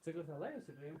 Secret live stream.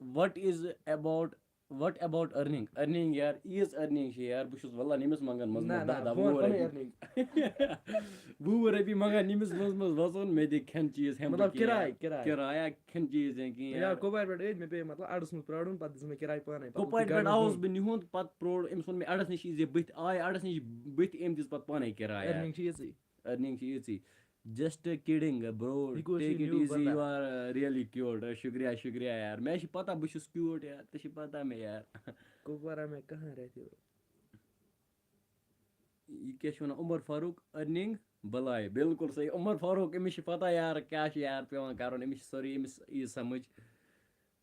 what is about what about earning yaar is earning چھِ یار بہٕ چھُس واللہ نٔمِس منٛگان منٛزٕ منٛزٕ 10 رۄپیہِ 20 رۄپیہِ منٛگان نٔمِس منٛزٕ وَسُن مےٚ دِ کھٮ۪ن چیٖز ہٮ۪مہٕ بہٕ کِرایا کھٮ۪ن چیٖز یا کینٛہہ کۄپوارِ پٮ۪ٹھ أنۍ مےٚ پیٚیہِ مطلب اَڈَس منٛز پرٛارُن پَتہٕ دِژ مےٚ کِراے پانَے کۄپوارِ پٮ۪ٹھ آوُس بہٕ نِہُنٛد پَتہٕ پرٛوڑ أمِس ووٚن مےٚ اَڈَس نِش یی زِ بٕتھِ آے اَڈَس نِش بٕتھِ أمۍ دِژ پَتہٕ پانَے کِراے أرنِنٛگ چھِ ییٖژٕے just kidding bro take it easy you are really cute شُکریہ شُکریہ یار مےٚ چھِ پَتہ بہٕ چھُس کیوٗٹ یار ژےٚ چھِ پَتہ مےٚ یار کۄپوارا میں کہاں رہتے ہو یہِ کیٛاہ چھِ وَنان عمر فاروق أرنِنٛگ بَلاے بِلکُل صحیح عمر فاروق أمِس چھِ پَتہ یار کیٛاہ چھِ یار پٮ۪وان کَرُن أمِس چھِ سورُے أمِس یی سَمٕجھ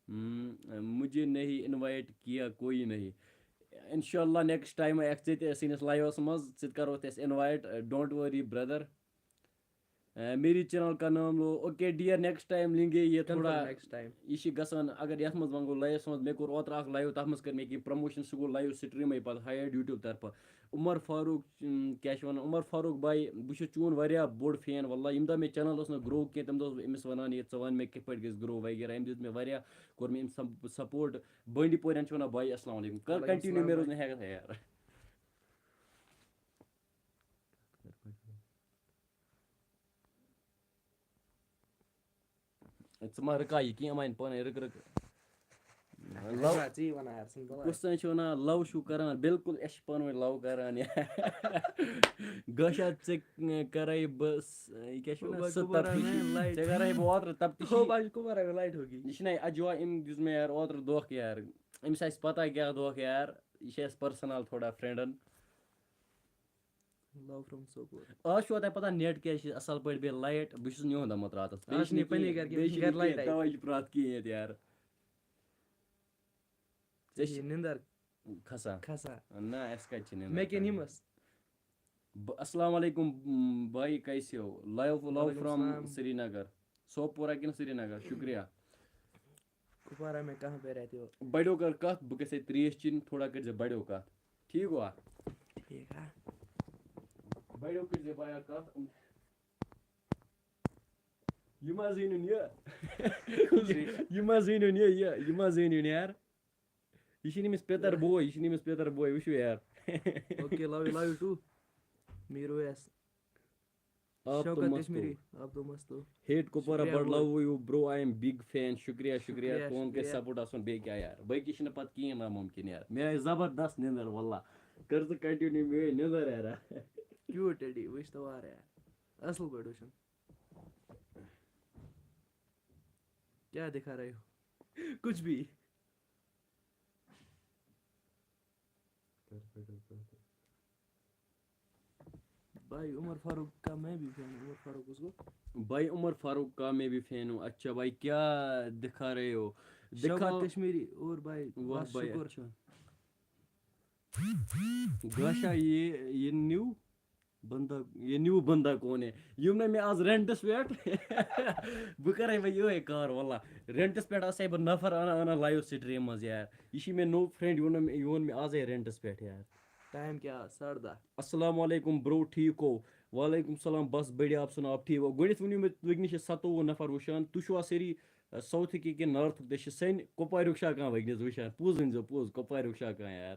مُجھے نہیں اِنوایٹ کیا کویی نہیں اِنشاء اللہ نیکٕسٹ ٹایم یِکھ ژٕ تہِ سٲنِس لایوَس منٛز ژٕ تہِ کَروتھ أسۍ اِنوایٹ ڈونٛٹ ؤری برٛدر میری چینل کا نام لو اوکے ڈِیر نیکٕسٹ ٹایم لِنگے یہِ تھوڑا یہِ چھِ گژھان اگر یَتھ منٛز وۄنۍ گوٚو لایوَس منٛز مےٚ کوٚر اوترٕ اَکھ لایِو تَتھ منٛز کٔر مےٚ کینٛہہ پرٛموشَن سُہ گوٚو لایِو سِٹرٛیٖمٕے پَتہٕ ہایڈ یوٗٹیوٗب طرفہٕ عمر فاروق کیٛاہ چھِ وَنان عمر فاروق بھاے بہٕ چھُس چون واریاہ بوٚڑ فین واللہ ییٚمہِ دۄہ مےٚ چَنَل اوس نہٕ گرٛو کینٛہہ تَمہِ دۄہ اوسُس بہٕ أمِس وَنان یہِ ژٕ وَن مےٚ کِتھ پٲٹھۍ گژھِ گرٛو وغیرہ أمۍ دیُت مےٚ واریاہ کوٚر مےٚ أمۍ سپوٹ بانڈی پورٮ۪ن چھِ وَنان بھاے اَسلامُ علیکُم کَر کَنٹِنیوٗ مےٚ روز نہٕ ہٮ۪کَتھ یار ژٕ ما رٕکاے یہِ کینٛہہ یِم اَنہِ پانَے رٕکہٕ کُس تانۍ چھِ وَنان لَو چھُو کَران بِلکُل أسۍ چھِ پانہٕ ؤنۍ لَو کَران گاشا ژےٚ کَرَے بہٕ یہِ کیٛاہ چھِ وَنان ژےٚ کَرَے بہٕ اوترٕ تَپتِشی یہِ چھِنہ اَجوا أمۍ دِژ مےٚ یار اوترٕ دھوکہٕ یار أمِس آسہِ پَتہ کیٛاہ دھوکہٕ یار یہِ چھِ اَسہِ پٔرسٕنَل تھوڑا فرٛٮ۪نٛڈَن آز چھُوا تۄہہِ پَتہ نٮ۪ٹ کیٛازِ چھِ اَصٕل پٲٹھۍ بیٚیہِ لایِٹ بہٕ چھُس نِہُنٛد آمُت راتَس تَوَے چھِ پرٛاتھ کِہیٖنۍ ییٚتہِ یار نِندٕر کھسان نہ اَسہِ کَتہِ چھِ نِندٕر اَسلامُ علیکُم بھاے کیسے ہو لو فرٛام سرینگر سوپورہ کِنہٕ سرینگر شُکریہ بَڑیو کَر کَتھ بہٕ گژھے ترٛیش چیٚنۍ تھوڑا کٔرۍزِ بَڑیو کَتھ ٹھیٖک گوٚوا بَڑیو کٔرۍزِ بیا کَتھ یہِ ما زٲنِوُن یہِ ما زٲنِوُن یار یہِ چھِ أمِس پِتٕر بوے وٕچھِو یار ہیٹ کُپوارا بٹ لو یوٗ برو آی ایم بِگ فین شُکریہ شُکریہ تُہُنٛد گژھِ سپوٹ آسُن بیٚیہِ کیٛاہ یار باقٕے چھِنہٕ پَتہٕ کِہیٖنۍ نامُمکِن یار مےٚ آیہِ زبردست نِندٕر واللہ کٔر ژٕ کَنٹِنیوٗ مےٚ آیہِ نِندٕر یارا اَصٕل پٲٹھۍ وٕچھُن کیٛاہ دِکھا رہے ہو کچھ بھی بھائی عمر فاروق کا میں بھی فین ہوں عمر فاروق اس کو بھائی عمر فاروق کا میں بھی فین ہوں اچھا بھائی کیا دکھا رہے ہو کشمیری اور بھائی واہ بھائی اچھا گاشا یہ نیو بندہ کون ہے یِم نہ مےٚ آز رٮ۪نٹَس پٮ۪ٹھ بہٕ کَرَے وۄنۍ یِہوٚے کار واللہ رٮ۪نٹَس پٮ۪ٹھ آسے بہٕ نفر اَنان لایِو سِٹرٛیٖم منٛز یار یہِ چھِ مےٚ نوٚو فرٛٮ۪نٛڈ یہِ ووٚن مےٚ آزَے رٮ۪نٹَس پٮ۪ٹھ یار ٹایم کیٛاہ 10:30 اَسلامُ علیکُم برو ٹھیٖک ہو وعلیکُم سلام بَس بٔڑیا آپ سُناو آپ ٹھیٖک ہو گۄڈنٮ۪تھ ؤنِو مےٚ وٕنۍکٮ۪نَس چھِ 27 نفر وٕچھان تُہۍ چھُوا سٲری ساوتھٕکۍ کِنہٕ نارتھُک تُہۍ چھِ سانہِ کۄپواریُک چھا کانٛہہ وٕنۍکٮ۪نَس وٕچھان پوٚز ؤنۍزیو پوٚز کۄپواریُک چھا کانٛہہ یار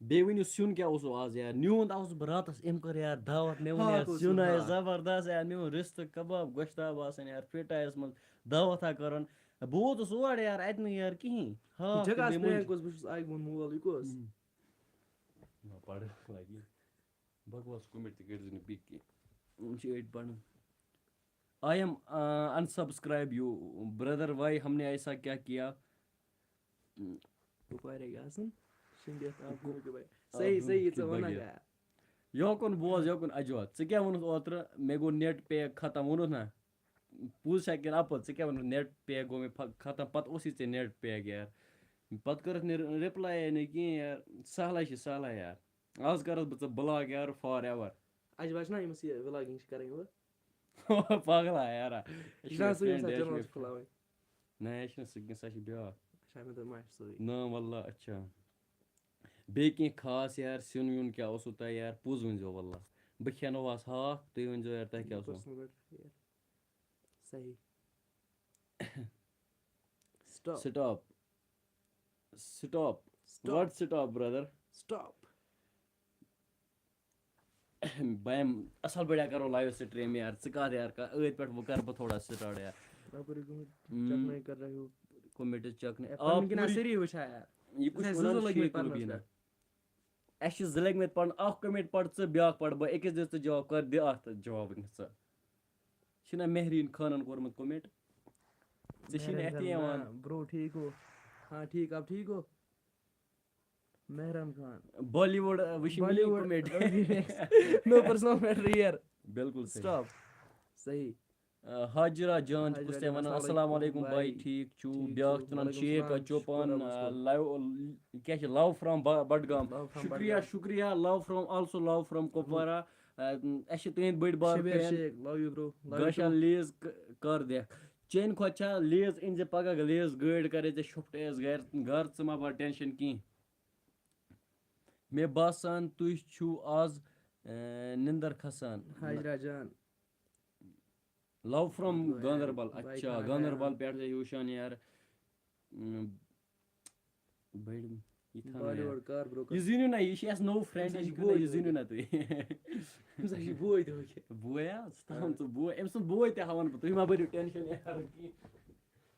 بیٚیہِ ؤنِو سیُن کیٛاہ اوسوٕ آز یار نیوٗن اوسُس بہٕ راتَس أمۍ کٔر یار دعوت مےٚ ووٚن یار سیُن آسہِ زبردست یار مےٚ ووٚن رِستہٕ کَباب گۄشتاب آسان یار فِٹ آیَس منٛز دعوت ہا کَرُن بہٕ ووتُس اور یار اَتہِ نہٕ یار کِہیٖنۍ بکواس کوٚمٮ۪نٛٹ تہِ کٔرۍزِ نہٕ بیٚیہِ کینٛہہ یِم چھِ أڑۍ پَران آی ایم اَنسَبسکرایب یوٗ برٛدر واے ہم نے ایسا کیٛاہ کیا یوکُن بوز یوکُن اجوا ژٕ کیٛاہ ووٚنُتھ اوترٕ مےٚ گوٚو نٮ۪ٹ پیک ختم ووٚنُتھ نہ پوٚز چھا کِنہٕ اَپُز ژٕ کیٛاہ ووٚنُتھ نٮ۪ٹ پیک گوٚو مےٚ ختم پَتہٕ اوسُے ژےٚ نٮ۪ٹ پیک یار پَتہٕ کٔرٕتھ نہٕ رِپلے نہٕ کِہیٖنۍ یار سہلٕے چھِ سہلٕے یار آز کَرَس بہٕ ژٕ بٕلاگ یارٕ فار ایٚوَر. اَسہِ باسہِ نا ییٚمِس یہِ وِلاگِنٛگ چھِ کَرٕنۍ پاگلا یارا یہِ چھُنا سُے ییٚمہِ ساتہٕ چَنَل چھِ کھُلاوٕنۍ. نہ یہِ چھُنہٕ سُہ کینٛہہ سۄ چھِ بیٛاکھ. اچھا مےٚ دوٚپ ما چھِ سُے. نا واللہ اچھا. بیٚیہِ کینٛہہ خاص یار سیُن ویُن کیٛاہ اوسوُ تۄہہِ یار پوٚز ؤنۍزیو واللہ. بہٕ کھٮ۪نوہَس ہاکھ تُہۍ ؤنۍزیو یار تۄہہِ کیٛاہ اوسوُ. صحیح. Stop what stop brother. Stop. بہٕ یِمہٕ اَصٕل پٲٹھۍ کَرو لایِو سٹریٖم یار ژٕ کَر یار أتھۍ پٮ۪ٹھ وۄنۍ کَرٕ بہٕ تھوڑا سٹاٹ یار. کوٚمِٹٕز چَکنٕے سٲری وٕچھان یار. یہِ کُس اَسہِ چھِ زٕ لٔگۍ مٕتۍ پَرُن اَکھ کوٚمِٹ پَر ژٕ بیٛاکھ پَرٕ بہٕ أکِس دِژ ژٕ جواب کَر دِ اَتھ جواب وٕنۍکٮ۪س ژٕ. چھُنا مہریٖن خانَن کوٚرمُت کوٚمِٹ ژےٚ چھی نہٕ اَتھِ یِوان. برو ٹھیٖک ہو ہاں ٹھیٖک آپ ٹھیٖک ہو مہران خان. بالی وُڈ وٕچھ کوٚمِٹ. نو پٔرسنل میٹر ہِیر. بِلکُل سٹاپ. صحیح. حاجرا جان چھِ کُس تانۍ وَنان اَسلام علیکُم بایی ٹھیٖک چھُو. بیٛاکھ چھِ وَنان شیخ چوپان کیٛاہ چھِ لَو فرٛام بڈگام. شُکریہ love from also love from Kupwara. اَسہِ چھِ تُہٕنٛدۍ بٔڑۍ بار گاشا لیز کر دِکھ. چٲنۍ کھۄتہٕ چھا لیز أنۍ زِ پگاہ لیز گٲڑۍ کَرے ژےٚ شُفٹس گرِ ژٕ ما بَر ٹٮ۪نشَن کِہیٖنۍ. مےٚ باسان تُہۍ چھُو آز نِندٕر کھسان. حاجرا جان. Love from Ganderbal. اچھا گاندربل پٮ۪ٹھ چھِ وٕچھان یار. یہِ زیٖنِو نہ یہِ چھِ اَسہِ نوٚو فرٛٮ۪نٛڈ یہِ زیٖنِو نہ تُہۍ. بوے حظ ژٕ ژٕ بوے أمۍ سُنٛد بوے تہِ ہاوَن بہٕ تُہۍ ما بٔرِو ٹٮ۪نشَن یار کِہیٖنۍ.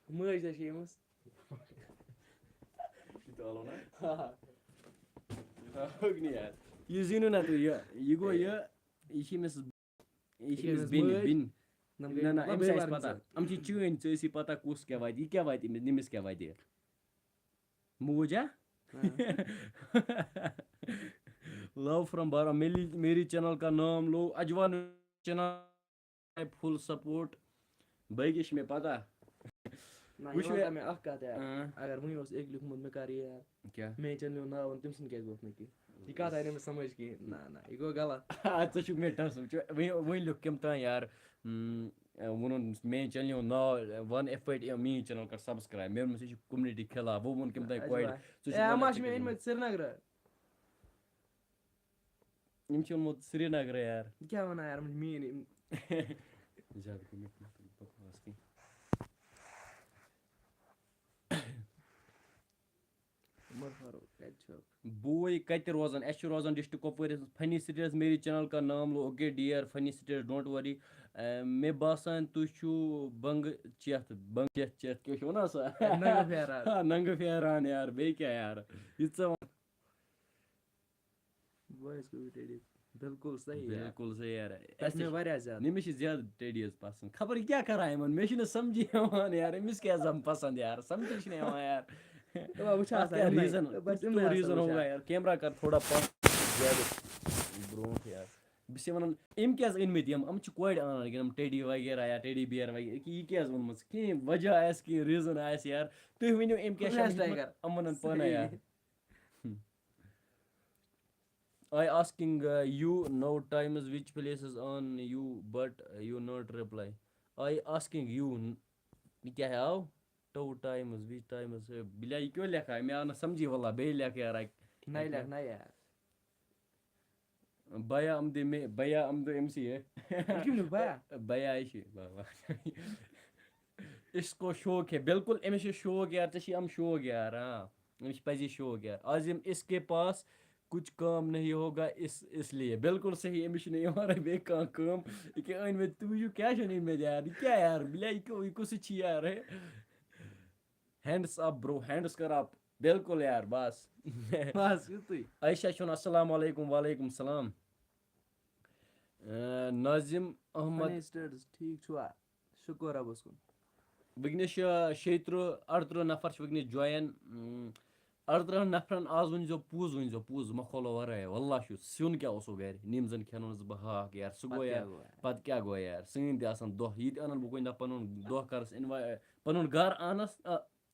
مٲج تہِ چھِ أمِس. یہِ زیٖنِو نہ تُہۍ یہِ گوٚو یہِ چھِ أمِس بیٚنہِ. نہ نہ أمِس آسہِ پَتہ یِم چھِ چٲنۍ ژےٚ ٲسی پَتہ کُس کیٛاہ واتہِ یہِ کیٛاہ واتہِ أمِس نٔمِس کیٛاہ واتہِ. موج ہا. لو فرام بارہ میری چینل کا نام لو اجوان چینل فل سپورٹ. باقٕے چھِ مےٚ پَتہ. مےٚ اکھ کَتھ یار اگر وٕنہِ اوس أکۍ لیوٗکھمُت مےٚ کَر یہِ یار کیٛاہ مے چَنلیو ناو ووٚن تٔمۍ سُنٛد کیٛازِ ووٚتھ نہٕ کینٛہہ. یہِ کَتھ آیہِ نہٕ مےٚ سَمٕجھ کِہیٖنۍ. نہ یہِ گوٚو غلط. ژٕ چھُکھ مےٚ ٹَسُم وۄنۍ لیوٚکھ کٔمۍ تام یار ووٚنُن میٛانہِ چَنلہِ ہُنٛد ناو وَن یِتھ پٲٹھۍ میٛٲنۍ چَنَل کَر سَبسکرایب. مےٚ ووٚنمَس یہِ چھُ کوٚمنِٹی خِلاف. وۄنۍ ووٚن کٔمۍ تام کورِ ما چھِ مےٚ أنۍ مٕتۍ سرینگرٕ. یِم چھِ اوٚنمُت سرینگرٕ یار. یہِ کیٛاہ وَنان یار یِم چھِ میٛٲنۍ. زیادٕ بوے کَتہِ روزان. اَسہِ چھُ روزان ڈِسٹرک کۄپوٲرِس منٛز فنی سٹیٹس. میری چینل کا نام لو اوکے ڈِیر فنی سٹیٹس ڈونٹ وری. مےٚ باسان تُہۍ چھُو بنٛگہٕ چٮ۪تھ چٮ۪تھ کیٛاہ چھُ وَنان سۄ ننٛگہٕ پھیران یار. بیٚیہِ کیٛاہ یار یہِ ژٕ بِلکُل صحیح بِلکُل صحیح یار. واریاہ زیادٕ أمِس چھِ زیادٕ ٹیڈیٖز پَسنٛد. خبر یہِ کیٛاہ کَران یِمن مےٚ چھُنہٕ سَمجی یِوان یار أمِس کیٛاہ زَن پَسنٛد یار سَمجی چھُنہٕ یِوان یار. ریٖزن ہوگا یار کیمرا کر تھوڑا زیادٕ برونٛٹھ یار. بہٕ چھُسے وَنان أمۍ کیٛازِ أنۍ مٕتۍ یِم چھِ کورِ اَنان یِم ٹیڈی وغیرہ یا ٹیڈی بِیر وغیرہ یہِ کیٛازِ اوٚنمُت کِہیٖنۍ وجہ آسہِ کینٛہہ ریٖزن آسہِ یار. تُہۍ ؤنِو أمۍ کیٛاہ چھِ یِمن پانَے یار. I asking you no times which places on you but you not reply. I asking you یہِ کیٛاہ آو ٹو ٹایمٕز which times بِلیا یہِ کیٛاہ لیکھا مےٚ آو نہٕ سَمجی واللہ بیٚیہِ لیکھ یار بیا أمۍ أمسٕے بیا یہِ چھِ اِسکو شوق ہے بِلکُل أمِس چھِ شوق یار ژےٚ چھی یِم شوق یار أمِس چھِ پَزی شوق یار. آز یِم اِسکے پاس کُچھ کٲم نہیں ہوگا اس لیے. بِلکُل صحیح أمِس چھُنہٕ یِوان بیٚیہِ کانٛہہ کٲم. یہِ کیٛاہ أنۍ مٕتۍ تُہۍ وٕچھِو کیٛاہ چھُنہٕ أنۍ مٕتۍ یار یہِ کیٛاہ یار بِلیا یہِ کُس چھِ یار. ہینڈٕس اَپ برو ہینڈٕس کر اَپ. بِلکُل یار بَس یِتُے. عایشہ چھُ وَنان اَسلام علیکُم وعلیکُم السلام. ناظِم احمد ٹھیٖک چھُوا شُکُر رۄبَس کُن. وٕنکیٚنَس چھِ 38 نفر چھِ وٕنکیٚنَس جویِن. 38 نفرَن آز ؤنۍزیو پوٚز مخولو وَرٲے وَاللہ چھُ سیُن کیٛاہ اوسو گرِ نِم زَن کھٮ۪نوس بہٕ ہاکھ یار سُہ گوٚو یار پَتہٕ کیٛاہ گوٚو یار سٲنۍ تہِ آسان دۄہ یہِ تہِ اَنان بہٕ کُنہِ دۄہ پَنُن دۄہ کَرَس پَنُن گَرٕ اَنَس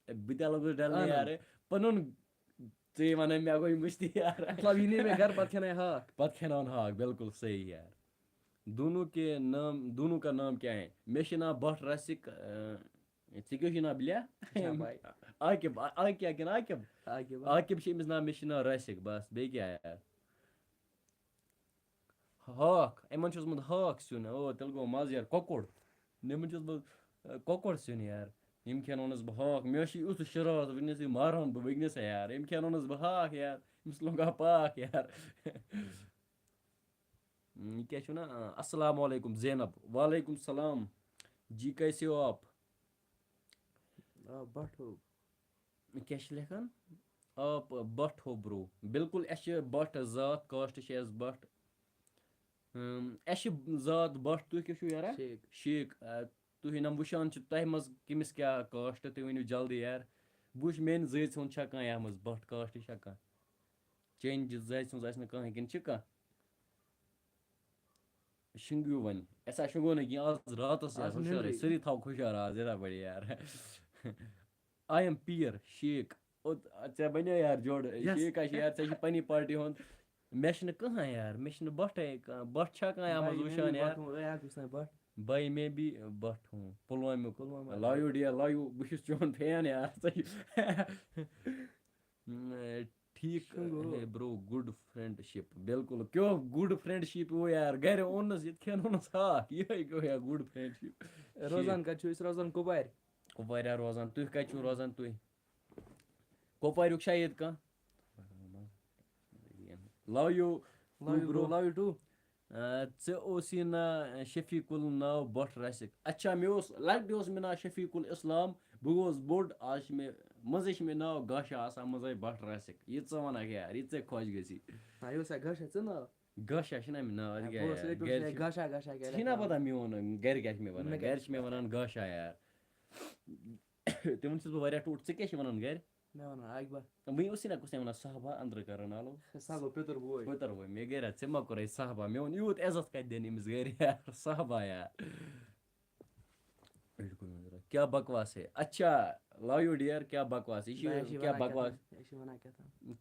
بہٕ تہِ لوٚگُس ڈَلنہِ یارٕ پَنُن ژے وَنان مےٚ گوٚو مٔشتی یار مطلب یہِ نی مےٚ گَرٕ پَتہٕ کھٮ۪ناے ہاکھ پتہٕ کھٮ۪ناوُن ہاکھ بِلکُل صحیح یار دوٗنوٗ کا نام کیٛاہ ہے مےٚ چھُ ناو بٹ رسِک ژےٚ کیٛاہ چھُے ناو بِلیا عاقب عاقیا کِنہٕ عاقب عاقب چھُ أمِس ناو مےٚ چھُ ناو رسِک بس بیٚیہِ کیٛاہ یار ہاکھ یِمن چھُ اوسمُت ہاکھ سیُن تیٚلہِ گوٚو مَزٕ یار کۄکُر یِمن چھُ اوسمُت کۄکُر سیُن یار یِم کھٮ۪ناونَس بہٕ ہاکھ مےٚ چھُ یُتھ شرارت وٕنکٮ۪نسٕے مارہون بہٕ وٕنکٮ۪نسٕے یار یِم کھٮ۪ناونَس بہٕ ہاکھ یار أمِس لوٚگا پاکھ یار یہِ کیٛاہ چھِ وَنان اَسلام علیکُم زینب وعلیکُم السلام جی کیسے ہو آپ بَٹ ہو کیٛاہ چھِ لیکھان آپ بٹ ہو برو بِلکُل اَسہِ چھِ بٹ ذات کاسٹ چھِ اَسہِ بٹ اَسہِ چھِ ذات بٹ تُہۍ کیٛاہ چھُو یارا شیخ تُہۍ نَم وٕچھان چھِ تۄہہِ منٛز کٔمِس کیٛاہ کاسٹ تُہۍ ؤنِو جلدی یار بہٕ وٕچھِ میٛانہِ زٲژ ہُنٛد چھا کانٛہہ یَتھ منٛز بٹ کاسٹ چھا کانٛہہ چٲنۍ زٲژ ہٕنٛز آسہِ نہٕ کٕہٕنۍ کِنہٕ چھِ کانٛہہ شِنٛگِو وۄنۍ اَسہِ ہا شۄنٛگو نہٕ کینٛہہ آز راتَس یار ہُشارَے سٲری تھاو ہُشار آز یِتھَے پٲٹھۍ یار آی ایم پیٖر شیخ ژےٚ بَنیو یار جوڑٕ شیخ ہا چھِ یار ژےٚ چھِ پنٛنہِ پارٹی ہُنٛد مےٚ چھِنہٕ کٕہٕنۍ یار مےٚ چھِنہٕ بَٹھَے کانٛہہ بَٹھ چھا کانٛہہ یَتھ منٛز وٕچھان یار بھائی میں بھی بٹ ہوں پُلوامیُک لو یوٗ ڈِیَر لو یوٗ بہٕ چھُس چون فین یار ٹھیٖک برو گُڈ فرٛٮ۪نٛڈشِپ بِلکُل کیٛاہ گُڈ فرٛٮ۪نٛڈشِپ ہو یار گَرِ اوٚننَس ییٚتہِ کھٮ۪نونَس ہاکھ یِہوٚے گوٚو یار گُڈ فرٛٮ۪نٛڈشِپ روزان کَتہِ چھُ أسۍ روزان کۄپوارِ کۄپوارِ روزان تُہۍ کَتہِ چھُو روزان تُہۍ کۄپواریُک چھا ییٚتہِ کانٛہہ لو یوٗ برو لو یوٗ ٹوٗ ژےٚ اوسُے ناو شفیٖق الناو بٹ رسِک اچھا مےٚ اوس لۄکٹہِ اوس مےٚ ناو شفیٖق الاسلام بہٕ گوٚوُس بوٚڑ آز چھِ مےٚ منٛزَے چھِ مےٚ ناو گاشا آسان منٛزَے بٹ رسِک یہِ ژٕ وَنکھ یار یہِ ژےٚ خۄش گژھی گاشا چھُنہ مےٚ ناو ژےٚ چھُے نا پتہ میون گرِ کیٛاہ چھِ مےٚ وَنان گرِ چھِ مےٚ وَنان گاشا یار تِمن چھُس بہٕ واریاہ ٹوٹھ ژٕ کیٛاہ چھِ وَنان گرِ وٕنۍ اوسُے نہ کُسے وَنان صاحبہ أنٛدرٕ کَرن آلو پِتُر بوے مےٚ گٔے ژےٚ ما کوٚرے صاحبہ مےٚ ووٚن یوٗت عزت کَتہِ دِنہٕ أمِس گرِ یار صاحبہ یار کیٛاہ بکواس ہے اچھا لو یوٗ ڈِیَر کیٛاہ بکواس یہِ چھِ کیٛاہ بکواس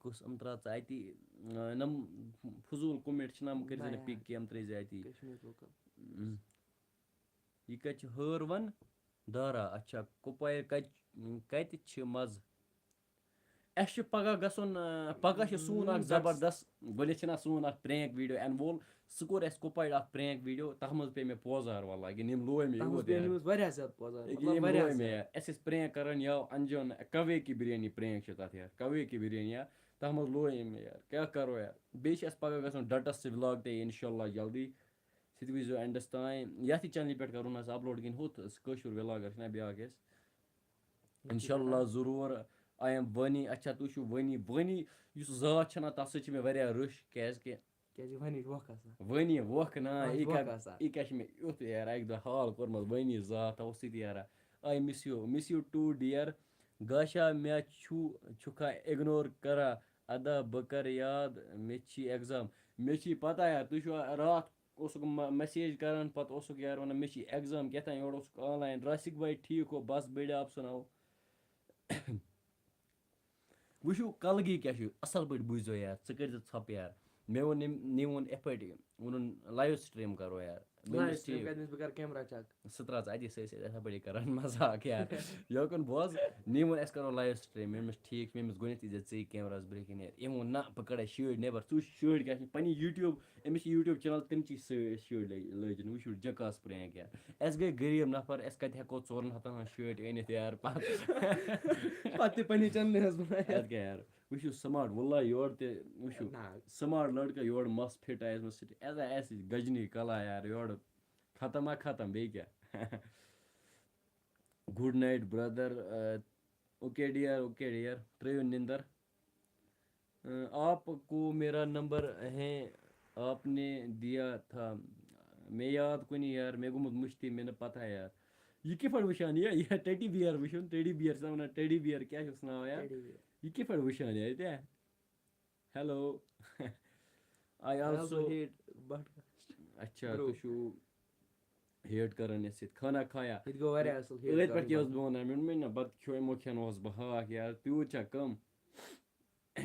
کُس یِم ترٛاو ژٕ اَتی نَم فضوٗل کوٚمٮ۪نٛٹ چھِنہ یِم کٔرۍ زِ نہٕ پِک کینٛہہ یِم ترٛٲے زِ اَتی یہِ کَتہِ چھِ ہٲروَن دارا اچھا کۄپوارِ کَتہِ چھِ مَزٕ اَسہِ چھُ پگاہ گژھُن پگاہ چھُ سون اکھ زبردست گۄڈنٮ۪تھ چھِنہ سون اکھ پرٛینٛک ویٖڈیو اَنہٕ وول سُہ کوٚر اَسہِ کۄپوارِ اکھ پرٛینٛک ویٖڈیو تَتھ منٛز پیٚیہِ مےٚ پوزار واللہ کِنہٕ یِم لوے مےٚ اَسہِ ٲسۍ پرٛینٛک کَران یا انجان کوے کی بِریانی پرٛینٛک چھِ تَتھ یار کوے کی بِریانی یار تَتھ منٛز لوے مےٚ یار کیٛاہ کَرو یار بیٚیہِ چھِ اَسہِ پگاہ گژھُن ڈَٹَس سۭتۍ وِلاگ تہِ اِنشاء اللہ جلدی سُہ تہِ وٕچھزیو اٮ۪نٛڈَس تانۍ یَتھ چَنلہِ پٮ۪ٹھ کَرُن اَسہِ اَپلوڈ کِنہٕ ہُتھ کٲشُر وِلاگر چھِنہ بیٛاکھ اَسہِ اِنشاء اللہ ضروٗر آی ایم وانی اچھا تُہۍ چھُو وٲنی یُس ذات چھَنہ تَتھ سۭتۍ چھِ مےٚ واریاہ رٕش کیٛازِکہِ وٲنی وۄکھ نا یہِ کیٛاہ چھِ مےٚ یُتھ یار اَکہِ دۄہ حال کوٚرمُت وٲنی ذات تَوٕ سۭتۍ یارا آی مِس یوٗ ٹوٗ ڈِیَر گاشا مےٚ چھُکھا اِگنور کَران اَدا بہٕ کَرٕ یاد مےٚ چھی اٮ۪گزام مےٚ چھی پَتہ یار تُہۍ چھُوا راتھ اوسُکھ مٮ۪سیج کَران پَتہٕ اوسُکھ یارٕ وَنان مےٚ چھی اٮ۪گزام کیٛاہ تام یورٕ اوسُکھ آنلاین راسِک بھاے ٹھیٖک ہو بَس بٔڑۍ آپ سُناو وٕچھِو کَلگی کیٛاہ چھُ اَصٕل پٲٹھۍ بوٗزِو یار ژٕ کٔرۍزِ ژھۄپہٕ یار مےٚ ووٚن أمۍ ووٚن یِتھ پٲٹھۍ ووٚنُن لایِو سِٹریٖم کَرو یار سُہ ترٛاو ژٕ اَتی سۭتۍ سۭتۍ یِتھَے پٲٹھی کَران مزاق یار یوکُن بوز نی ووٚن أسۍ کَرو لایِو سِٹریٖم مےٚ ووٚنمَس ٹھیٖک چھُ مےٚ ووٚنمَس گۄڈنٮ۪تھٕے دِ ژٕے کیمراہَس برٛونٛہہ کِنۍ یار أمۍ ووٚن نہ بہٕ کَڑے شٲڑۍ نٮ۪بَر ژٕ وٕچھ شٲڑۍ کیٛاہ چھِ پنٛنہِ یوٗٹیوٗب أمِس چھِ یوٗٹیوٗب چَنَل تَمچی شٲڑۍ لٲجِن وٕچھِو جکاس پرٛینٛک یار اَسہِ گٔے غریٖب نفر أسۍ کَتہِ ہٮ۪کو 400 ہٕنٛز شٲٹۍ أنِتھ یار پَتہٕ اَدٕ کیٛاہ یار وٕچھِو سٕماٹ وَاللہ یورٕ تہِ وٕچھِو سٕماٹ لٔڑکہٕ یورٕ مَس فِٹ آسہِ مےٚ سۭتۍ اَسہِ گجنی کَلا یار یورٕ ختم ختم بیٚیہِ کیٛاہ good night brother okay dare ترٛٲیِو نِندر آپ کو میرا نمبر ہے آپ نے دیا تھا مےٚ یاد کُنہِ یار مےٚ گوٚمُت مٔشتی مےٚ نہٕ پَتہ یار یہِ کِتھ پٲٹھۍ وٕچھان یہِ ٹیڈی بِیَر وٕچھُن ٹیڈی بِیَر چھِ وَنان ٹیڈی بِیَر کیٛاہ چھُس ناو یار یہِ کِتھ پٲٹھۍ وٕچھان یار ییٚتیٛاہ ہٮ۪لو آی آلسو اچھا تُہۍ چھُو ہیٹ کَران یَتھ سۭتۍ خانا کھایا أتھۍ پٮ۪ٹھ کیٛاہ اوسُس بہٕ وَنان مےٚ ووٚنمَے نہ بَتہٕ کھیوٚو یِمو کھٮ۪نوہَس بہٕ ہاکھ یار تیوٗت چھا کَم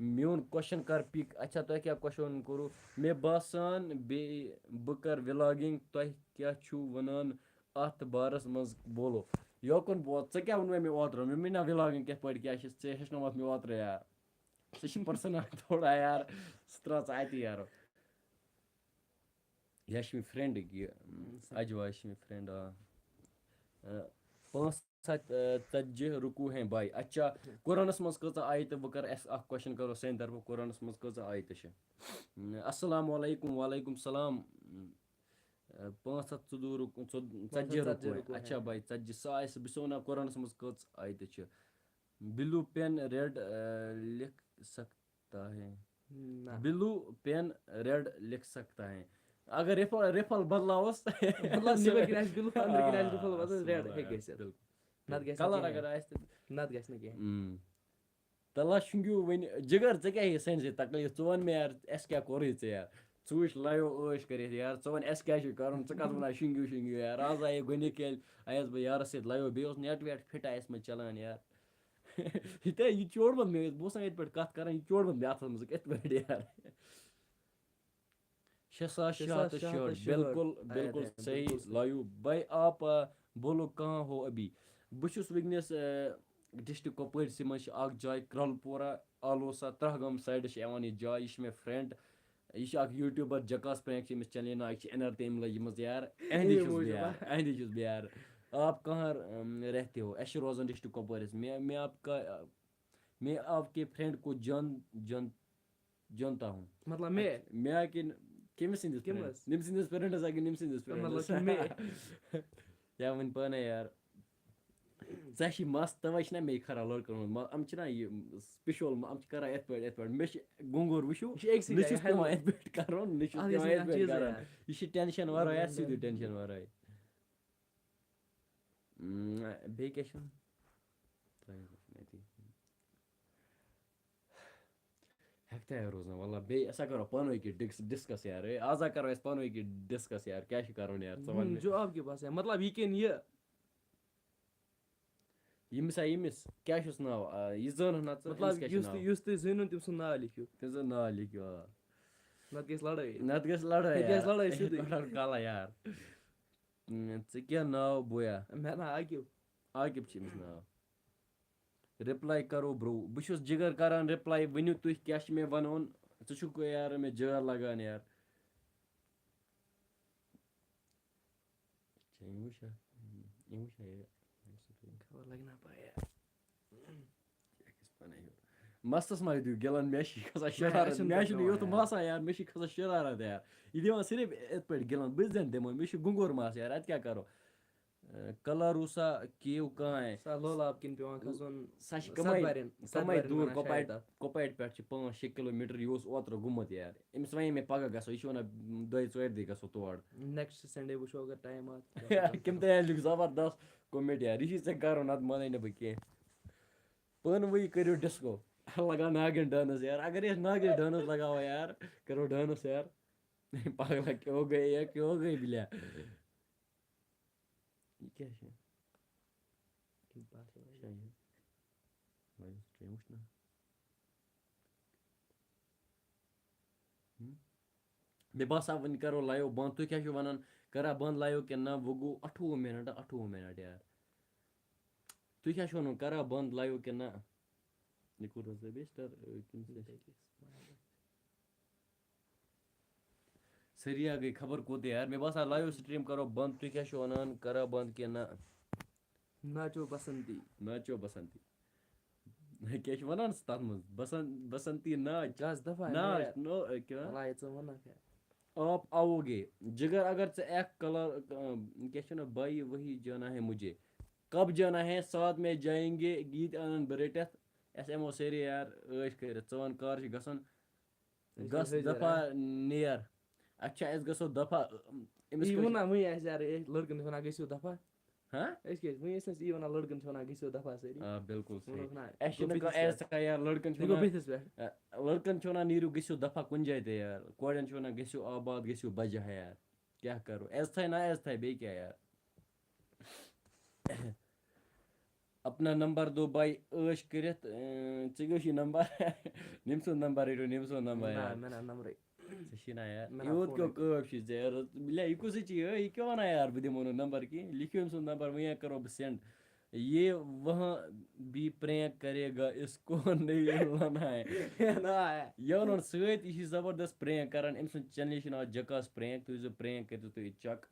میون کوسچن کر پِک اچھا تۄہہِ کیٛاہ کوسچن کوٚروٗ مےٚ باسان بیٚیہِ بہٕ کَرٕ وِلاگِنٛگ تۄہہِ کیٛاہ چھُو وَنان اَتھ بارَس منٛز بولو یوکُن بوت ژےٚ کیٛاہ ووٚنمے مےٚ اوترٕ مےٚ ؤنۍ نا وِلاگِنٛگ کِتھ پٲٹھۍ کیٛاہ چھِ ژےٚ ہیٚچھنووَتھ مےٚ اوترٕ یار ژٕ چھِ پٔرسنل تھوڑا یار سُہ ترٛاو ژٕ اَتہِ یارو یہِ چھِ مےٚ فرٛٮ۪نٛڈ یہِ اجوا یہِ چھِ مےٚ فرٛٮ۪نٛڈ 570 رُکوٗ ہیں بھائی اچھا قرآنَس منٛز کۭژاہ آیتہٕ بہٕ کَرٕ اَسہِ اَکھ کوسچن کَرو سانہِ طرفہٕ قرآنَس منٛز کۭژاہ آیتہٕ چھِ اَسَلامُ علیکُم وعلیکُم سلام 514 رُکوٗ 40 رُکوٗ ہیں اچھا بھائی 40 سُہ آسہِ بہٕ چھُسو وَنان قرآنَس منٛز کٔژ آیتہٕ چھِ بِلوٗ پٮ۪ن رٮ۪ڈ لِکھ سکتا ہے بِلوٗ پٮ۪ن رٮ۪ڈ لِکھ سکتا ہے اگر رِفل بدلاووس کلر اگر آسہِ تَلا شُنٛگِو وۄنۍ جِگر ژےٚ کیٛاہ یہِ سٲنۍسٕے تکلیٖف ژٕ وَن مےٚ یار اَسہِ کیٛاہ کوٚرُے ژےٚ یار ژٕ وٕچھ لایِو عٲش کٔرِتھ یار ژٕ وَن اَسہِ کیٛاہ چھُ کَرُن ژٕ کَتھ وَنان شِنٛگِو شِنٛگِو یار آز آیے گۄڈنِکۍ ییٚلہِ آیَس بہٕ یارَس سۭتۍ لایِو بیٚیہِ اوس نٮ۪ٹ وٮ۪ٹ فِٹا اَسہِ منٛز چَلان یار یہِ چوڑمُت مےٚ بہٕ اوسَن ییٚتہِ پٮ۪ٹھ کَتھ کَران یہِ چوڑمُت مےٚ اَتھَس منٛز کِتھ پٲٹھۍ یار 6,666 بِلکُل بِلکُل صحیح لایِو بھائی آپ بولو کہاں ہو ابھی بہٕ چھُس وٕنکٮ۪نَس ڈِسٹِرٛک کۄپوٲرِسٕے منٛز چھِ اَکھ جاے کرٛل پورہ آلوسا ترٛہگام سایڈٕ چھِ یِوان یہِ جاے یہِ چھِ مےٚ فرٛٮ۪نٛڈ یہِ چھِ اَکھ یوٗٹیوٗبَر جکاس پرٛینٛک چھِ أمِس چَنلہِ ناو یہِ چھِ اٮ۪ن آر تٔمۍ لٔجمٕژ یِمٕژ یار اہندی چھُس بہٕ یار اہندی چھُس بہٕ یار آپ کہاں رہتے ہو اَسہِ چھِ روزان ڈِسٹِرٛک کۄپوٲرِس میں آپ کے فرٛٮ۪نٛڈ کو جانتا ہوں مطلب مےٚ کِنہٕ کٔمِس سٕنٛدِس ییٚمہِ سٕنٛدِس فرٛٮ۪نٛڈَس اگر ییٚمہِ سٕنٛدِس فرٛٮ۪نٛڈَس یا وۄنۍ پانَے یار ژےٚ چھِ مَس تَوَے چھِنہ مےٚ یہِ کھَران لٔڑکَن ہُنٛد یِم چھِنہ یہِ پِشول یِم چھِ کَران یِتھ پٲٹھۍ مےٚ چھِ گۄنٛگُر وٕچھِو نہ چھُس پٮ۪وان یِتھ پٲٹھۍ کَرُن نہ چھُس پٮ۪وان یِتھ پٲٹھۍ کَرُن یہِ چھِ ٹٮ۪نشَن وَرٲے سیوٚدُے ٹٮ۪نشَن وَرٲے بیٚیہِ کیٛاہ چھُ ہٮ۪کتھا یار روزان وَلہ بیٚیہِ أسۍ ہا کَرو پانہٕ ؤنۍ کینٛہہ ڈِسکَس یار آز ہا کَرو أسۍ پانہٕ ؤنۍ کینٛہہ ڈِسکَس یار کیٛاہ چھُ کَرُن یار ژٕ وَن مطلب یہِ کِنہٕ یہِ ییٚمِس ییٚمِس کیٛاہ چھُس ناو یہِ زٲنُن نہ ژٕ یُس تُہۍ زٲنِو تٔمۍ سُنٛد ناو لیکھِو تٔمۍ سُنٛد ناو لیکھِو آ نَتہٕ گژھِ لڑٲے کالا یار ژٕ کیٛاہ ناو بویا مےٚ ناو عاقِب چھُ أمِس ناو رِپلاے کَرو برٛو بہٕ چھُس جِگر کَران رِپلاے ؤنِو تُہۍ کیٛاہ چھِ مےٚ وَنُن ژٕ چھُکھ یار مےٚ جٲر لگان یار مستس ما دِیِو گِلن مےٚ چھِ کھسان شرارت مےٚ چھُنہٕ یُتھ مس یار مےٚ چھِ کھسان شرارت یار یہِ دِوان صرف یِتھ پٲٹھۍ گِلن بہٕ زَن دِمو مےٚ چھُ گُنگُر مس یار اَتہِ کیٛاہ کَرو کلاروسا کیو کانٛہہ ہے سۄ چھِ کَمٕے دوٗر کۄپوارِ پٮ۪ٹھ چھِ 5-6 کِلوٗمیٖٹر یہِ اوس اوترٕ گوٚمُت یار أمِس وَنے مےٚ پگاہ گژھو یہِ چھُ وَنان 2-4 دۄہہِ گژھو تور نیکسٹ سنڈے وٕچھو اگر ٹایم کَمہِ تانۍ لیُکھ زبردست کوٚمٮ۪نٹ یار یہِ چھُے ژےٚ کَرُن نَتہٕ مانَے نہٕ بہٕ کینٛہہ پانہٕ ؤنۍ کٔرِو ڈِسکو لگاو ناگِن ڈانٕس یار اگر أسۍ ناگِن ڈانٕس لگاوو یار کَرو ڈانٕس یار پگلا کیوں گٔے بِلیٛا یہِ کیٛاہ چھِ مےٚ باسان وۄنۍ کَرو لایِو بنٛد تُہۍ کیٛاہ چھُو وَنان کَرا بنٛد لایِو کِنہٕ نہ وۄنۍ گوٚو 28 مِنَٹ یار تُہۍ کیٛاہ چھُو وَنان کَرا بنٛد لایِو کِنہٕ نہ یہِ کوٚر حظ سریا گٔے خبر کوٚت یار مےٚ باسان لایِو سٹریٖم کَرو بنٛد تُہۍ کیٛاہ چھُو وَنان کَرا بنٛد کِنہٕ نہ ناچو بسنتی کیٛاہ چھِ وَنان ژٕ تَتھ منٛز بسنتی ناچ آپ آو گے جِگر اگر ژٕ اٮ۪کھ کلر کیٛاہ چھُ نہ بھایی وہی جانا ہے مجھے کب جانا ہے ساتھ میں جاییں گے گیٖت اَنَن بہٕ رٔٹِتھ اَسہِ یِمو سٲری یار عٲش کٔرِتھ ژٕ وَن کر چھِ گژھُن گژھ دفعہ نیر اچھا أسۍ گژھو دفعہ بِلکُل لٔڑکن چھِ وَنان نیٖرِو گٔژھِو دفعہ کُنہِ جایہِ تہِ یار کورٮ۪ن چھِ وَنان گٔژھِو آباد گٔژھِو بجا یار کیٛاہ کَرو عزتھاے نہ عزتھاے بیٚیہِ کیٛاہ یار اپنا نمبر دو بھائی عٲش کٔرِتھ ژٕ گوٚو نمبر نِم سُنٛد نمبر رٔٹِو نِم سُنٛد نمبر یار نمبرٕے ژےٚ چھی نا یار یوٗت کیٛاہ کٲف چھِ ژےٚ یار لے یہِ کُس چھِ یہِ کیٛاہ وَنان یار بہٕ دِمو نہٕ نمبر کِہیٖنۍ لیکھِو أمۍ سُنٛد نمبر وۄنۍ کَرو بہٕ سٮ۪نٛڈ یہ وہاں بھی پرینک کرے گا اس کو نہیں لانا ہے یہِ وَنُن سۭتۍ یہِ چھِ زبردست پرینک کران أمۍ سُنٛد چَنلہِ چھِ ناو جکاس پرینک تُہۍ وٕچھزیو پرینک کٔرۍزیو تُہۍ چَک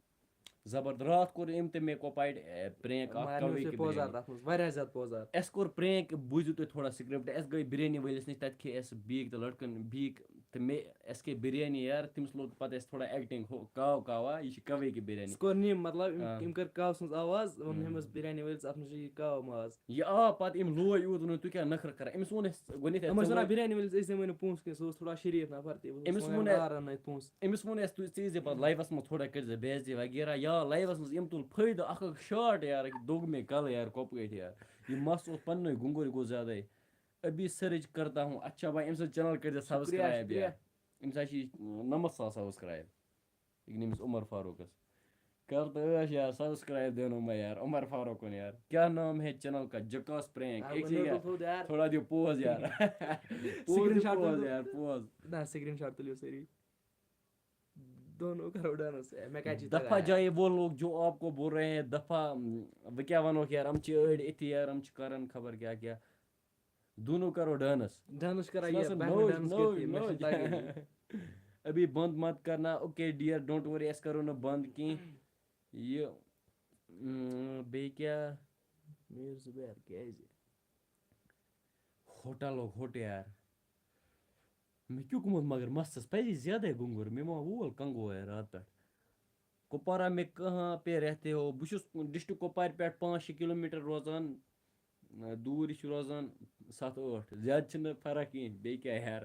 زبردست راتھ کوٚر أمۍ تہِ مےٚ کوپایٹ پرینک واریاہ زیادٕ پوزار اَسہِ کوٚر پرینک بوٗزِو تُہۍ تھوڑا سِکرِپٹ اَسہِ گٔے بِریانی وٲلِس نِش تَتہِ کھے اَسہِ بیٖک تہٕ لٔڑکَن بیٖک تہٕ مےٚ اَسہِ کھے بِریانی یار تٔمِس لوگ پَتہٕ اَسہِ تھوڑا ایٚکٹِنٛگ ہُہ کاو کاوا یہِ چھِ کَوے کی بِریانی کوٚر نہٕ مطلب أمۍ کٔر کاو سٕنٛز آواز ووٚن أمِس بِریانی وٲلِس اَتھ منٛز چھُ یہِ کاو ماز یہِ آو پَتہٕ أمۍ لوے یوٗت ووٚنُن تُہۍ کیٛاہ نخرٕ کَران أمِس ووٚن اَسہِ گۄڈٕنٮ۪تھ أمۍ ٲسۍ وَنان بِریانی وٲلِس أسۍ دِموے نہٕ پونٛسہٕ کینٛہہ سُہ اوس تھوڑا شریٖف نفر تہِ أمِس ووٚن پونٛسہٕ أمِس ووٚن اَسہِ تُہۍ ژٕ ییٖزِ پَتہٕ لایفَس منٛز تھوڑا کٔرۍزِ بے عزتی وغیرہ یا لایفَس منٛز أمۍ تُل فٲیدٕ اَکھ شاٹ یار دوٚگ مےٚ کَلہٕ یار کۄپٲٹھۍ یار یہِ مَس اوس پنٛنُے گُنٛگُر گوٚو زیادَے ابھی سٔرٕچ کرتا ہوں اچھا بھاے أمۍ سٕنٛز چَنَل کٔرۍزِ سبسکرایب یار أمِس حظ چھِ 9,000 سبسکرایب یہِ أمِس عمر فاروقَس کر تو ٲش یار سبسکرایب دینا میں یار عمر فاروقن یار کیا نام ہے چینل کا جکاس پرینک تھوڑا دیو پوز یار پوز یار پوز نہ سکرین شاٹ تُلِو سٲری دونوں کرو ڈانس دفعہ جائے وہ لوگ جو آپ کو بول رہے ہیں دفعہ بہٕ کیٛاہ وَنوکھ یار یِم چھِ أڑۍ أتھی یار یِم چھِ کران خبر کیٛاہ کیٛاہ دونوں کرو ڈانس ابھی بنٛد مت کرنا اوکے ڈِیر ڈونٹ ؤری اَسہِ کرو نہٕ بنٛد کینٛہہ یہِ بیٚیہِ کیٛاہ میٖر زُبیر کیٛازِ ہوٹا لوگ ہوٹ یار مےٚ کیٛاہ گوٚمُت مگر مستس پزی زیادَے گُنٛگُر مےٚ ما وول کنگو یار راتہٕ پٮ۪ٹھ کُپوارہ میں کہاں پے رہتے ہو بہٕ چھُس ڈِسٹرک کُپوارِ پٮ۪ٹھ 5-6 کِلوٗمیٖٹر روزان دوٗر یہِ چھُ روزان 7-8 زیادٕ چھِنہٕ فرق کِہیٖنۍ بیٚیہِ کیٛاہ یار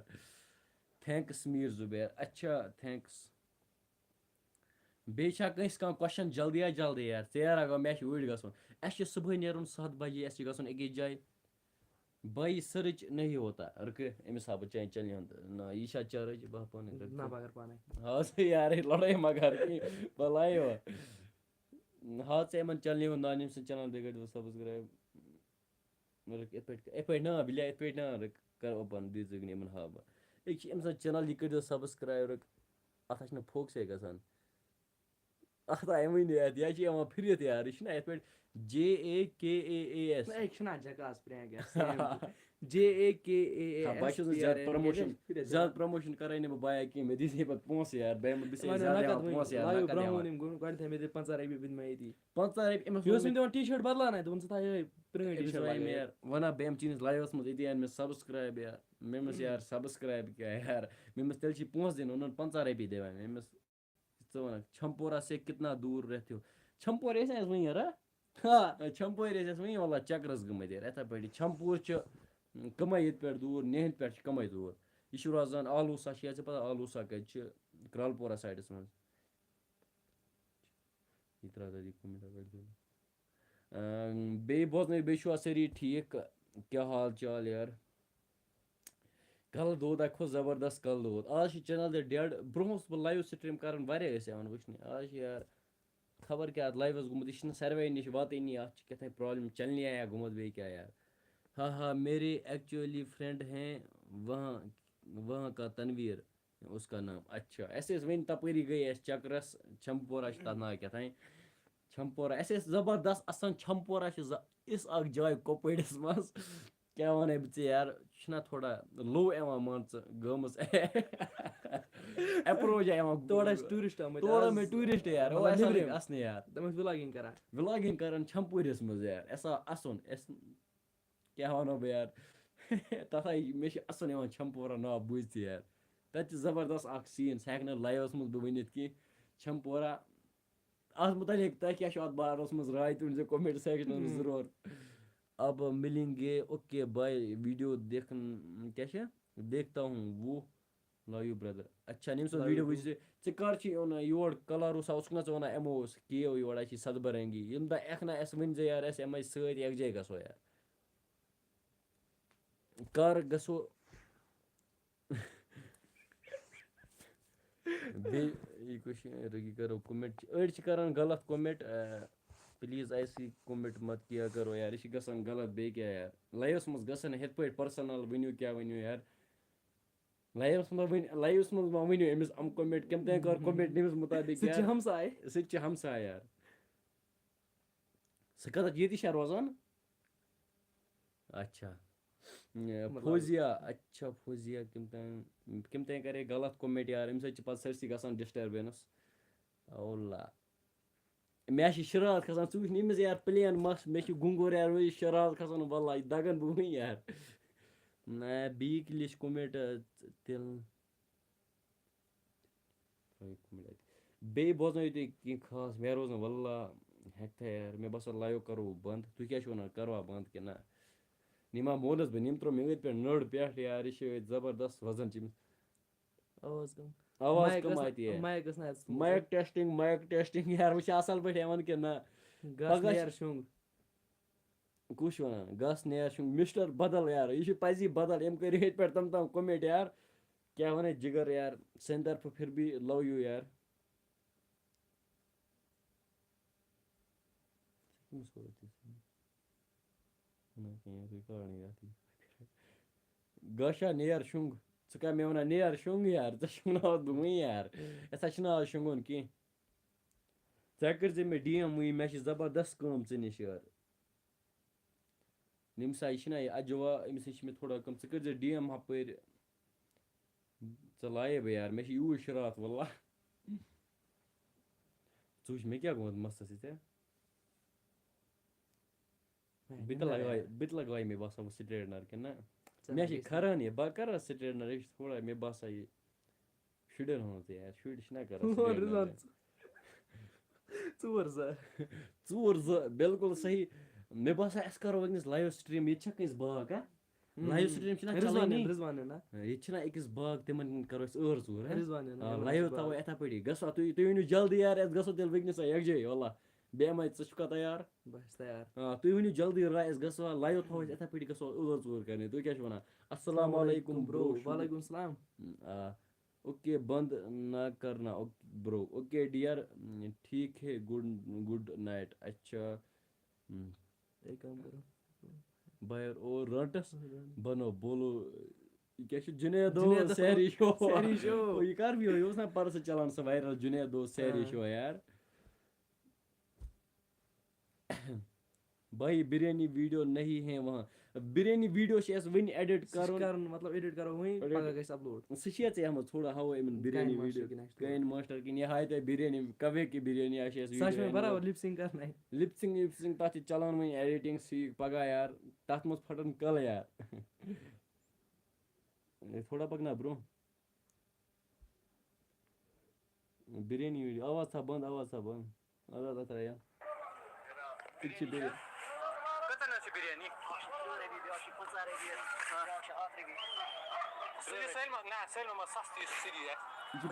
تھینکٕس میٖر زُبیر اچھا تھینکٕس بیٚیہِ چھا کٲنٛسہِ کانٛہہ کوسچن جلدی یار ژٕ یار اگر مےٚ چھُ اوٗرۍ گژھُن اَسہِ چھُ صُبحٲے نیرُن 7 بجے اَسہِ چھُ گژھُن أکِس جایہِ بھائی سٔرٕچ نہیں ہوتا رُکہِ أمِس ہاو بہٕ چَنلہِ ہُنٛد نہ یہِ چھا چرٕچ بہٕ پانَے ہاو ژٕ یار لڑٲے مگر بلاے ہاو ژٕ یِمن چَنلہِ ہُنٛد ناو ییٚمہِ سٕنٛز چَنل بیٚیہِ کٔرۍزیو سبسکرایب یِتھ پٲٹھۍ نا بِلیا یِتھ پٲٹھۍ نا کر اوپن دیٖژٕکھ یِمن ہاو بہٕ أکۍ چھِ أمۍ سٕنٛز چَنل یہِ کٔرۍزیو سبسکرایب اَتھ حظ چھِنہٕ فوکسٕے گژھان اَتھ آے وٕنی اَتھ یہِ حظ چھِ یِوان پھِرِتھ یار یہِ چھُنہ یِتھ پٲٹھۍ JAKAAS زیادٕ پرٛموشن کَرے نہٕ بہٕ بایا کینٛہہ مےٚ دِژ ہے پَتہٕ پونٛسہٕ یار ٹی شٲٹ بدلاونَے دوٚپُن ژٕ تھاو یِہوٚے یار وَنان بہٕ یِمہٕ چٲنِس لایوَس منٛز أتی اَن مےٚ سبسکرایب یار مےٚ ووٚنمَس یار سبسکرایب کیٛاہ یار مےٚ ووٚنمَس تیٚلہِ چھی پونٛسہٕ دِنۍ ووٚنُن 50 رۄپیہِ دِوان مےٚ ووٚنمَس ژٕ وَنکھ چھمپورہ سے کِتنا دوٗر رہتے ہو چھمپور ٲسۍ اَسہِ وٕنۍ یارا چھمپورِ ٲسۍ اَسہِ وٕنی واللہ چکرس گٔمٕتۍ یار یِتھَے پٲٹھۍ چھمپوٗر چھِ کَمے ییٚتہِ پٮ۪ٹھ دوٗر نِہٕنٛدِ پٮ۪ٹھ چھِ کَمے دوٗر یہِ چھُ روزان آلوٗسا چھِ ژےٚ پَتہ آلوٗسا کَتہِ چھِ کرٛالپورہ سایڈَس منٛز بیٚیہِ بوزنٲیِو بیٚیہِ چھُوا سٲری ٹھیٖک کیٛاہ حال چال یار کَلہٕ دود ہا کھوٚت زبردست کَلہٕ دود آز چھِ چَنل تہِ ڈٮ۪ڈ برونٛہہ اوسُس بہٕ لایِو سِٹریٖم کَران واریاہ ٲسۍ یِوان وٕچھنہِ آز چھِ یار خبر کیٛاہ اَتھ لایِوَس گوٚمُت یہِ چھِنہٕ ساروٕے نِش واتٲنی اَتھ چھِ کیٛاہ تام پرٛابلِم چَنلہِ آیا گوٚمُت بیٚیہِ کیٛاہ یار ہاں میرے ایکچُؤلی فرٛینٛڈ ہیں وہاں کا تنویٖر اُس کا نام اچھا اَسہِ ٲسۍ وۄنۍ تَپٲری گٔے اَسہِ چکرس چھمپورہ چھِ تَتھ ناو کیٛاہ تام چھمپورہ اَسہِ ٲسۍ زبردست اَسان چھمپورہ چھِ یِژھ اکھ جاے کۄپوٲرِس منٛز کیٛاہ وَنَے بہٕ ژےٚ یار چھُنہ تھوڑا لو یِوان مان ژٕ گامَس ایپروچ یِوان تورٕ ٲسۍ ٹوٗرِسٹ آمٕتۍ تورٕ آمٕتۍ ٹوٗرِسٹ یار اَسنہٕ یار تِم ٲسۍ وِلاگِنٛگ کَران چھمپوٗرِس منٛز یار اَسہِ آو اَسُن اَسہِ کیٛاہ وَنو بہٕ یار تَتھ آے مےٚ چھِ اَسُن یِوان چھمپورہ ناو بوٗزتھٕے یار تَتہِ چھِ زبردست اکھ سیٖن سُہ ہٮ۪کہٕ نہٕ لایِوَس منٛز بہٕ ؤنِتھ کینٛہہ چھمپورہ اَتھ مُتعلِق تۄہہِ کیٛاہ چھُ اَتھ بارَس منٛز راے تُہۍ ؤنۍزیو کومٮ۪نٛٹ سٮ۪کشنَس منٛز ضروٗر اب مِلیں گے اوکے باے ویٖڈیو کیٛاہ چھِ دیکھتا ہوں وہ لایِو برٛدر اچھا نٔمۍ سُنٛد ویٖڈیو وٕچھ زِ ژےٚ کر چھُے یُن یور کَلاروٗسا اوسُکھ نہ ژٕ وَنان یِمو اوس کیو یور اَسہِ چھِ سَدبرنٛگی ییٚمہِ دۄہ یِکھ نہ اَسہِ ؤنۍ زِ یار اَسہِ یِمَے سۭتۍ یَکجاہ گژھو یار کر گژھو بیٚیہِ یہِ کَرو کومٮ۪نٛٹ أڑۍ چھِ کَران غلط کومٮ۪نٛٹ پلیٖز ایسی کومنٹ مت کیا کرو یار یہِ چھِ گژھان غلط بیٚیہِ کیٛاہ یار لایوَس منٛز گژھن نہٕ ہِتھ پٲٹھۍ پٔرسنل ؤنِو کیٛاہ ؤنِو یار لایوَس منٛز ما ؤنِو أمِس یِم کومنٹ کَمہِ تانۍ کر کومنٹ تٔمِس مُطابِق سُہ چھِ ہمساے سُہ تہِ چھِ ہمساے یار سُہ کَتٮ۪تھ ییٚتی چھا روزان اچھا فوزیا اچھا فوزیا کَمہِ تانۍ کَرے غلط کومنٹ یار اَمہِ سۭتۍ چھِ پَتہٕ سٲرسٕے گژھان ڈِسٹٔربَنس اولا مےٚ چھِ شرارت کھسان ژٕ وٕچھ نہٕ أمِس یار پٕلین مَس مےٚ چھِ گُنگور یار وۄنۍ شرارت کھسان واللہ یہِ دَگن بہٕ وٕنۍ یار نہ بیٚیہِ لیٚچھ کومنٹ تیٚلہِ بیٚیہِ بوزنٲیِو تُہۍ کینٛہہ خاص مےٚ روزان واللہ ہٮ۪کتھا یار مےٚ باسان لایِو کَرو بنٛد تُہۍ کیٛاہ چھِو وَنان کَروا بنٛد کِنہٕ نہ نِما مونَس بہٕ نِم ترٛوو مےٚ أتھۍ پٮ۪ٹھ نٔر پٮ۪ٹھ یار یہِ چھِ ییٚتہِ زبردست وَزن چھِ أمِس آواز کَم آتی ہے مایِک ٹٮ۪سٹِنٛگ یار وۄنۍ چھِ اَصٕل پٲٹھۍ یِوان کِنہٕ نہ کُس چھُ وَنان گس نیر شُنٛگ مِسٹر بدل یار یہِ چھُ پَزی بدل أمۍ کٔرِو ییٚتہِ پٮ۪ٹھ تم کومنٹ یار کیٛاہ وَنان جِگر یار سانہِ طرفہٕ پھر بھی لو یوٗ یار گاشا نیر شُنٛگ ژٕ کیٛاہ مےٚ وَنان نیر شُنٛگ یار ژےٚ شۄنٛگناوَتھ بہٕ وٕنۍ یار یَتھ چھُنہٕ آز شۄنٛگُن کینٛہہ ژےٚ کٔرۍزِ مےٚ ڈی ایم وٕنۍ مےٚ چھِ زبردست کٲم ژٕ نِش یار ییٚمہِ ساتہٕ یہِ چھِنہ یہِ اجوا أمِس نِش چھِ مےٚ تھوڑا کٲم ژٕ کٔرۍزِ ڈی ایم ہَپٲرۍ ژٕ لایے بہٕ یار مےٚ چھِ یوٗت شرارت واللہ ژٕ وٕچھ مےٚ کیٛاہ گوٚمُت مَستَس ییٚتہِ بہٕ تہِ لگاوے مےٚ باسان وۄنۍ سٹریٹنر کِنہٕ نہ مےٚ چھِ کھران یہِ بہٕ کَرا سٹریٹنر یہِ چھِ تھوڑا مےٚ باسان یہِ شُرٮ۪ن ہُنٛد یار شُرۍ چھِنہ کران ژوٗر زٕ بِلکُل صحیح مےٚ باسان أسۍ کَرو وٕنۍکٮ۪نَس لایِو سٹریٖم ییٚتہِ چھا کٲنٛسہِ باغ لایِو سٹریٖم چھِنہ چلٲنی ییٚتہِ چھِنہ أکِس باغ تِمن کَرو أسۍ ٲر ژوٗر لایِو تھاوو یِتھَے پٲٹھی گژھو تُہۍ ؤنِو جلدی یار أسۍ گژھو تیٚلہِ وٕنۍکٮ۪نَسٕے یَکجٲہی واللہ بیٚیہِ اَمے ژٕ چھُکھا تیار تُہۍ ؤنِو جلدی راے أسۍ گژھو لایِو تھاوو أسۍ یِتھَے پٲٹھی گژھو ٲر ژوٗر کَرنہِ تُہۍ کیٛاہ چھِو وَنان اَسَلامُ علیکُم برو وعلیکُم السلام اوکے بنٛد نہ کرنا برو اوکے ڈِیَر ٹھیٖک ہے گُڈ نایٹ اچھا بایر اور رانٛٹَس بنو بولو یہِ کیٛاہ چھُ جُنیدو سیری شو یہِ کر بھی یہِ اوس نہ پرسہٕ چلان سُہ وایرل جُنیدو سیری شو یار بھائی بِریانی ویٖڈیو نہیں ہے وہاں بِریانی ویٖڈیو چھِ اَسہِ وٕنہِ ایڈِٹ کَرُن مطلب ایڈِٹ کرو وٕنۍ پگاہ گژھِ اپلوڈ سُہ چھِ ژےٚ یِمَن تھوڑا ہاوو یِمن بِریانی ویٖڈیو کٕہٕنۍ ماسٹر کِنہٕ یہِ ہاے تۄہہِ بِریانی کَوے کی بِریانی آسہِ اَسہِ برابر لِپسِنٛگ کرناے لِپسِنٛگ تَتھ چھِ چلان وۄنۍ ایڈِٹِنٛگ سیٖکھ پگاہ یار تَتھ منٛز پھٹن کَلہٕ یار تھوڑا پَکنا برونٛہہ بِریانی ویٖڈیو آواز تھاو بنٛد اَدٕ ترٛایا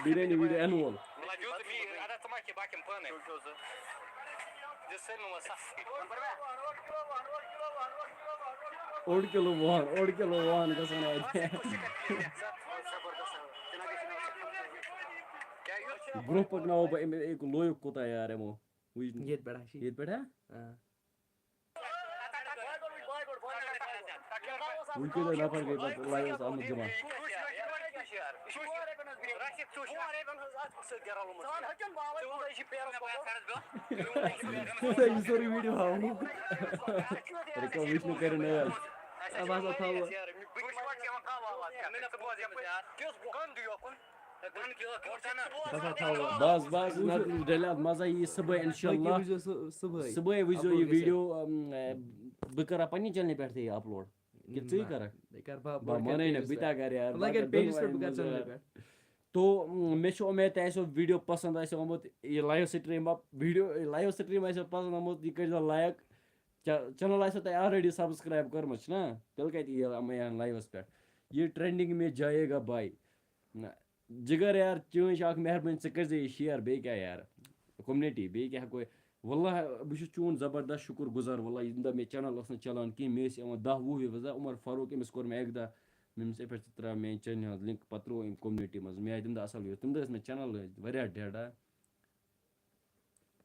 بِریانی ویٖڈیو اَنہٕ وول اوٚڑ کِلوٗ وُہَن گژھان اَتہِ برونٛہہ پَکناوو بہٕ أمۍ لویُک کوٗتاہ یار یِمو ییٚتہِ پٮ۪ٹھ وٕنکٮ۪ن نفر گٔے پَتہٕ لایِوَس آمُت جمع سورُے ویٖڈیو ہاوو وٕچھنہٕ کٔرِنۍ بس ڈَلیٛاد مَزَے یی صُبحٲے اِنشاء اللہ صُبحٲے وٕچھزیو یہِ ویٖڈیو بہٕ کَرا پنٛنہِ چَنلہِ پٮ۪ٹھ تہِ یہِ اَپلوڈ کِنہٕ ژٕے کَرکھ بہٕ مانَے نہٕ بہٕ تہِ کَرٕ یار تو مےٚ چھُ اُمید تۄہہِ آسیو ویٖڈیو پَسنٛد آسیو آمُت یہِ لایِو سٹریٖم لایِو سٹریٖم آسیو پَسنٛد آمُت یہِ کٔرۍزیو لایک چَنَل آسیو تۄہہِ آلریڈی سبسکرایب کٔرمٕژ چھِنہ تیٚلہِ کَتہِ یی یِم لایِوَس پٮ۪ٹھ یہِ ٹرٛٮ۪نڈِنٛگ میں جایے گا بھاے نہ جِگر یار چٲنۍ چھِ اکھ مہربٲنی ژٕ کٔرۍزِ یہِ شِیَر بیٚیہِ کیٛاہ یار کوٚمنِٹی بیٚیہِ کیٛاہ ہٮ۪کو واللہ بہٕ چھُس چون زبردست شُکُر گُزار واللہ ییٚمہِ دۄہ مےٚ چَنَل ٲس نہٕ چَلان کِہیٖنۍ مےٚ ٲسۍ یِوان 10 وُہ وِوٕز عمر فاروق أمِس کوٚر مےٚ اَکہِ دۄہ مےٚ یِتھَے پٲٹھۍ ژٕ ترٛاو میٛانہِ چَنلہِ ہٕنٛز لِنک پَتہٕ ترٛوو أمۍ کوٚمنِٹی منٛز مےٚ آے تَمہِ دۄہ اَصٕل وِوٕز تَمہِ دۄہ ٲس مےٚ چَنَل وارِیاہ ڈٮ۪ڈ